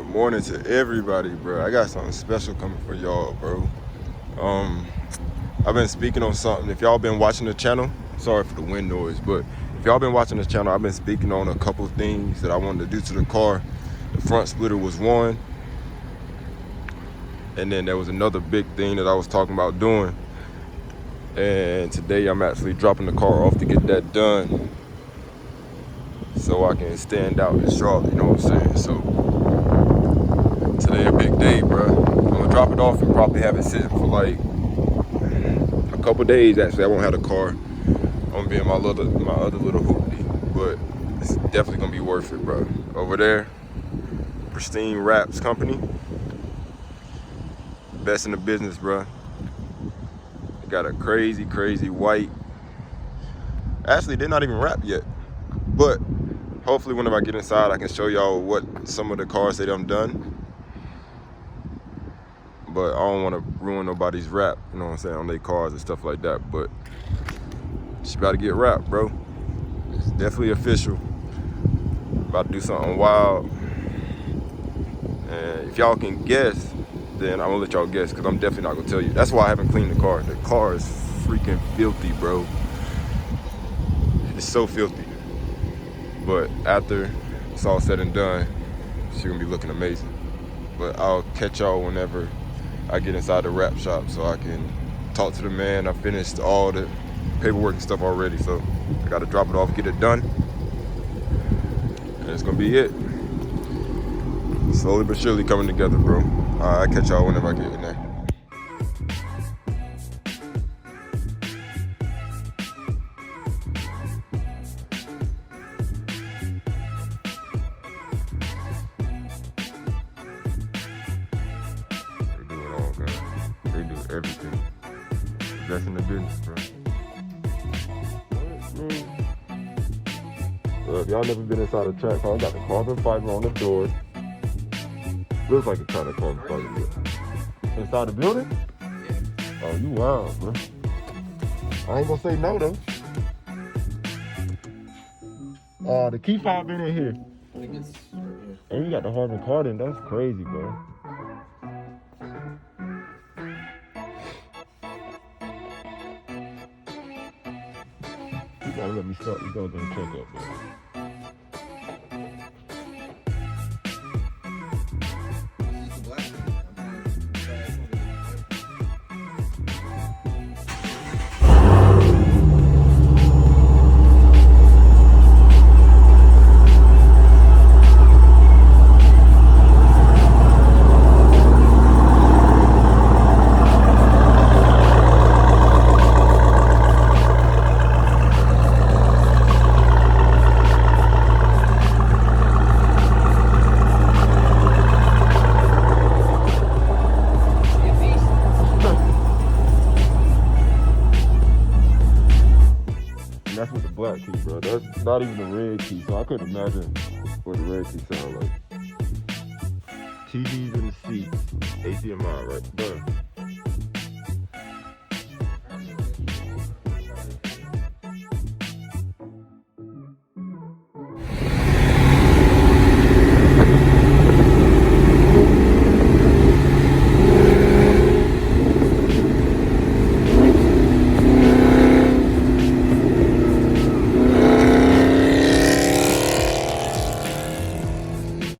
morning to everybody, bro. I got something special coming for y'all, bro. I've been speaking on something. If y'all been watching the channel, sorry for the wind noise, but if y'all been watching the channel, I've been speaking on a couple things that I wanted to do to the car. The front splitter was one, and then there was another big thing that I was talking about doing. And today I'm actually dropping the car off to get that done, so I can stand out in Charlotte. You know what I'm saying? So today a big day, bro. I'm gonna drop it off and probably have it sitting for like a couple days. Actually, I won't have the car. I'm gonna be in my other little hoopty, but it's definitely gonna be worth it, bro. Over there, Pristine Wraps Company, best in the business, bro. They got a crazy white. Actually, they're not even wrapped yet, but hopefully whenever I get inside, I can show y'all what some of the cars that I'm done. But I don't want to ruin nobody's wrap, you know what I'm saying, on their cars and stuff like that. But she about to get wrapped, bro. It's definitely official. About to do something wild. And if y'all can guess, then I'm gonna let y'all guess, because I'm definitely not gonna tell you. That's why I haven't cleaned the car. The car is freaking filthy, bro. It's so filthy. But after it's all said and done, she's gonna be looking amazing. But I'll catch y'all whenever I get inside the wrap shop so I can talk to the man. I finished all the paperwork and stuff already, so I gotta drop it off, get it done, and it's gonna be it. Slowly but surely coming together, bro. I'll catch y'all whenever I get in there. They do it all, guys. They do everything. Best in the business, bro. Well, if y'all never been inside a track car, I got the carbon fiber on the door. Looks like a kind of carbon fiber. Inside the building? Oh, you wild, bro. I ain't gonna say no, though. The key fob been in here. I think it's right here. And you got the Harman Kardon. That's crazy, bro. You gotta let me start. You gotta go check up, bro. This is the black one. And that's with the black key, bro. That's not even the red key, so I couldn't imagine what the red key sound like. TVs in the seats, HDMI, right? Bro.